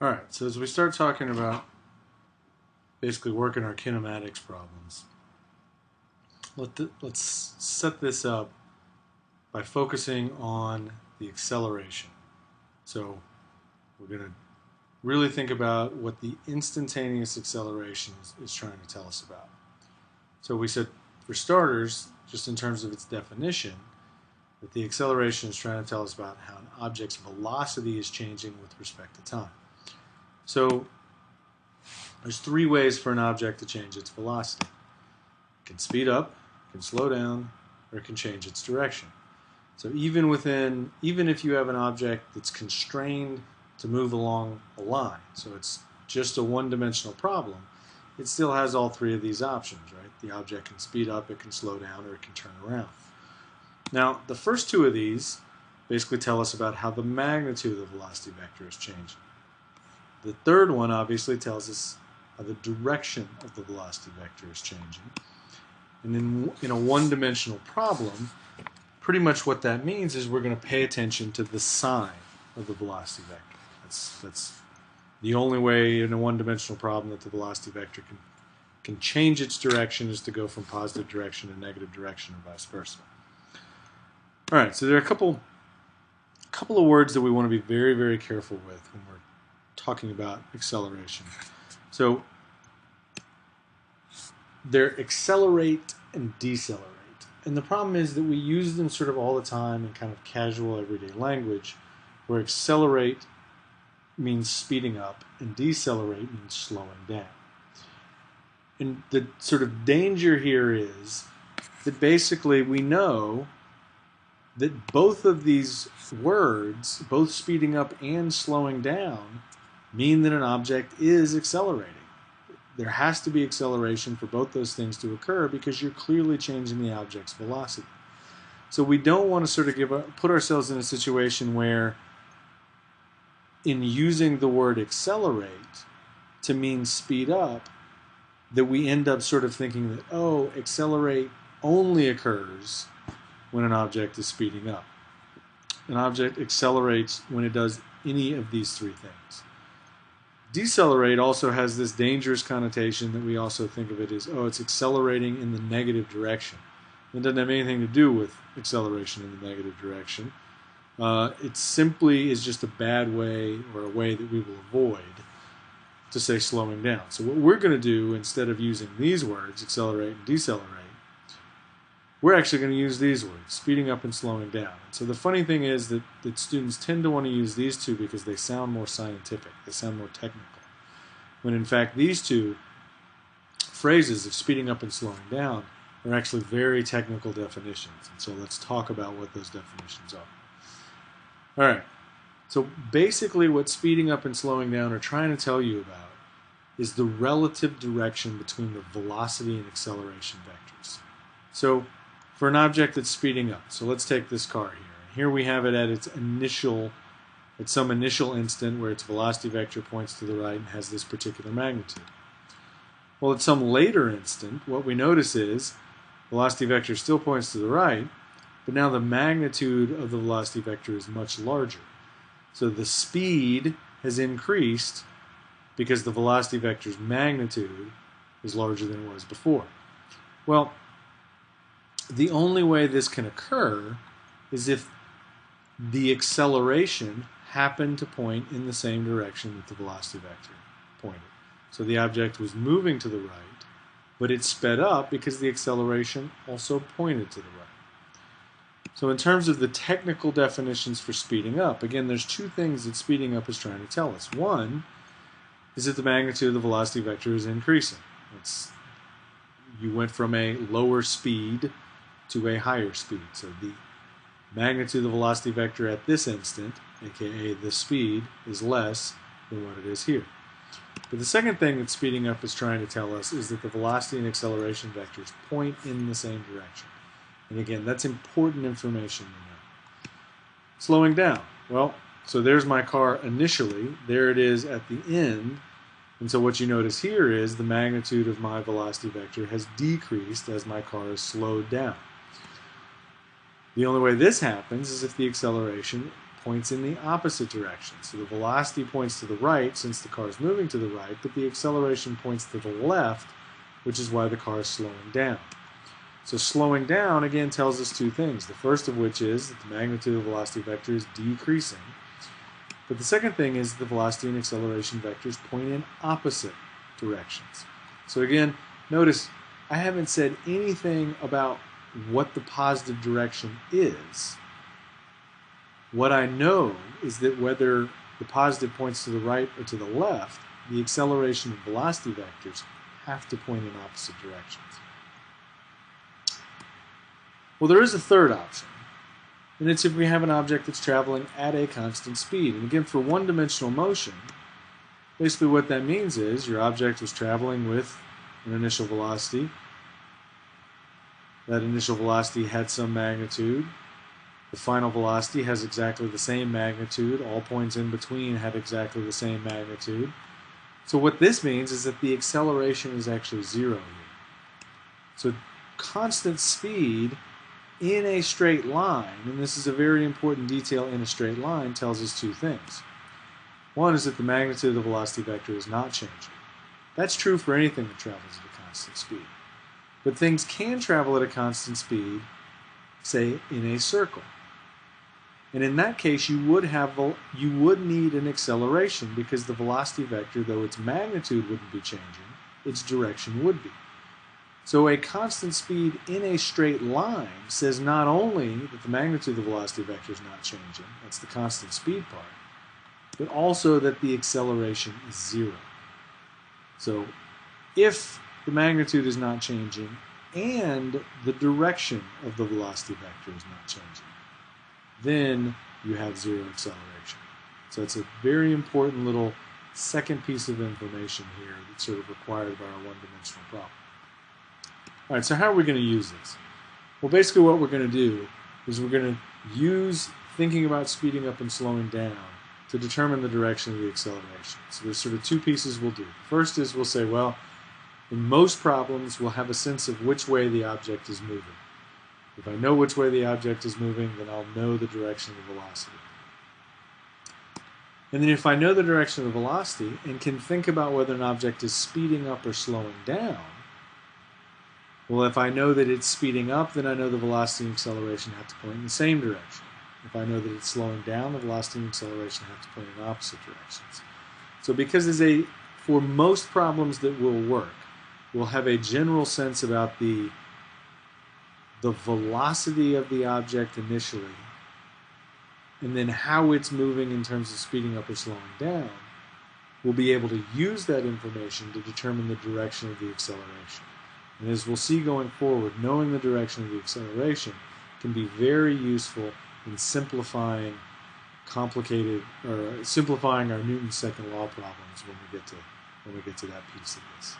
All right, so as we start talking about basically working our kinematics problems, let's set this up by focusing on the acceleration. So we're going to really think about what the instantaneous acceleration is trying to tell us about. So we said, for starters, just in terms of its definition, that the acceleration is trying to tell us about how an object's velocity is changing with respect to time. So there's three ways for an object to change its velocity. It can speed up, it can slow down, or it can change its direction. So even if you have an object that's constrained to move along a line, so it's just a one-dimensional problem, it still has all three of these options, right? The object can speed up, it can slow down, or it can turn around. Now, the first two of these basically tell us about how the magnitude of the velocity vector is changing. The third one obviously tells us how the direction of the velocity vector is changing. And in a one-dimensional problem, pretty much what that means is we're going to pay attention to the sign of the velocity vector. That's the only way in a one-dimensional problem that the velocity vector can change its direction is to go from positive direction to negative direction or vice versa. All right, so there are a couple of words that we want to be very, very careful with when we're talking about acceleration. So they're accelerate and decelerate. And the problem is that we use them sort of all the time in kind of casual everyday language, where accelerate means speeding up and decelerate means slowing down. And the sort of danger here is that basically we know that both of these words, both speeding up and slowing down, mean that an object is accelerating. There has to be acceleration for both those things to occur because you're clearly changing the object's velocity. So we don't want to sort of put ourselves in a situation where in using the word accelerate to mean speed up, that we end up sort of thinking that, oh, accelerate only occurs when an object is speeding up. An object accelerates when it does any of these three things. Decelerate also has this dangerous connotation that we also think of it as, oh, it's accelerating in the negative direction. It doesn't have anything to do with acceleration in the negative direction. It simply is just a bad way or a way that we will avoid to say slowing down. So what we're going to do, instead of using these words, accelerate and decelerate, we're actually going to use these words, speeding up and slowing down. So the funny thing is that students tend to want to use these two because they sound more scientific, they sound more technical. When in fact these two phrases of speeding up and slowing down are actually very technical definitions. And so let's talk about what those definitions are. All right, so basically what speeding up and slowing down are trying to tell you about is the relative direction between the velocity and acceleration vectors. So for an object that's speeding up, so let's take this car here. Here we have it at some initial instant where its velocity vector points to the right and has this particular magnitude. Well, at some later instant, what we notice is velocity vector still points to the right, but now the magnitude of the velocity vector is much larger. So the speed has increased because the velocity vector's magnitude is larger than it was before. Well, the only way this can occur is if the acceleration happened to point in the same direction that the velocity vector pointed. So the object was moving to the right, but it sped up because the acceleration also pointed to the right. So in terms of the technical definitions for speeding up, again, there's two things that speeding up is trying to tell us. One is that the magnitude of the velocity vector is increasing. You went from a lower speed to a higher speed. So the magnitude of the velocity vector at this instant, aka the speed, is less than what it is here. But the second thing that speeding up is trying to tell us is that the velocity and acceleration vectors point in the same direction. And again, that's important information to know. Slowing down. Well, so there's my car initially. There it is at the end. And so what you notice here is the magnitude of my velocity vector has decreased as my car is slowed down. The only way this happens is if the acceleration points in the opposite direction. So the velocity points to the right since the car is moving to the right, but the acceleration points to the left, which is why the car is slowing down. So slowing down, again, tells us two things. The first of which is that the magnitude of the velocity vector is decreasing. But the second thing is the velocity and acceleration vectors point in opposite directions. So again, notice I haven't said anything about what the positive direction is. What I know is that whether the positive points to the right or to the left, the acceleration and velocity vectors have to point in opposite directions. Well, there is a third option, and it's if we have an object that's traveling at a constant speed. And again, for one-dimensional motion, basically what that means is your object was traveling with an initial velocity. That initial velocity had some magnitude. The final velocity has exactly the same magnitude. All points in between had exactly the same magnitude. So what this means is that the acceleration is actually zero here. So constant speed in a straight line, and this is a very important detail in a straight line, tells us two things. One is that the magnitude of the velocity vector is not changing. That's true for anything that travels at a constant speed. But things can travel at a constant speed, say, in a circle. And in that case, you would need an acceleration because the velocity vector, though its magnitude wouldn't be changing, its direction would be. So a constant speed in a straight line says not only that the magnitude of the velocity vector is not changing, that's the constant speed part, but also that the acceleration is zero. So if the magnitude is not changing and the direction of the velocity vector is not changing, then you have zero acceleration. So it's a very important little second piece of information here that's sort of required by our one-dimensional problem. All right, so how are we going to use this? Well, basically what we're going to do is we're going to use thinking about speeding up and slowing down to determine the direction of the acceleration. So there's sort of two pieces we'll do. First is we'll say, well, in most problems, we'll have a sense of which way the object is moving. If I know which way the object is moving, then I'll know the direction of the velocity. And then if I know the direction of the velocity and can think about whether an object is speeding up or slowing down, well, if I know that it's speeding up, then I know the velocity and acceleration have to point in the same direction. If I know that it's slowing down, the velocity and acceleration have to point in opposite directions. So because for most problems that will work, we'll have a general sense about the velocity of the object initially, and then how it's moving in terms of speeding up or slowing down. We'll be able to use that information to determine the direction of the acceleration. And as we'll see going forward, knowing the direction of the acceleration can be very useful in simplifying our Newton's second law problems when we get to that piece of this.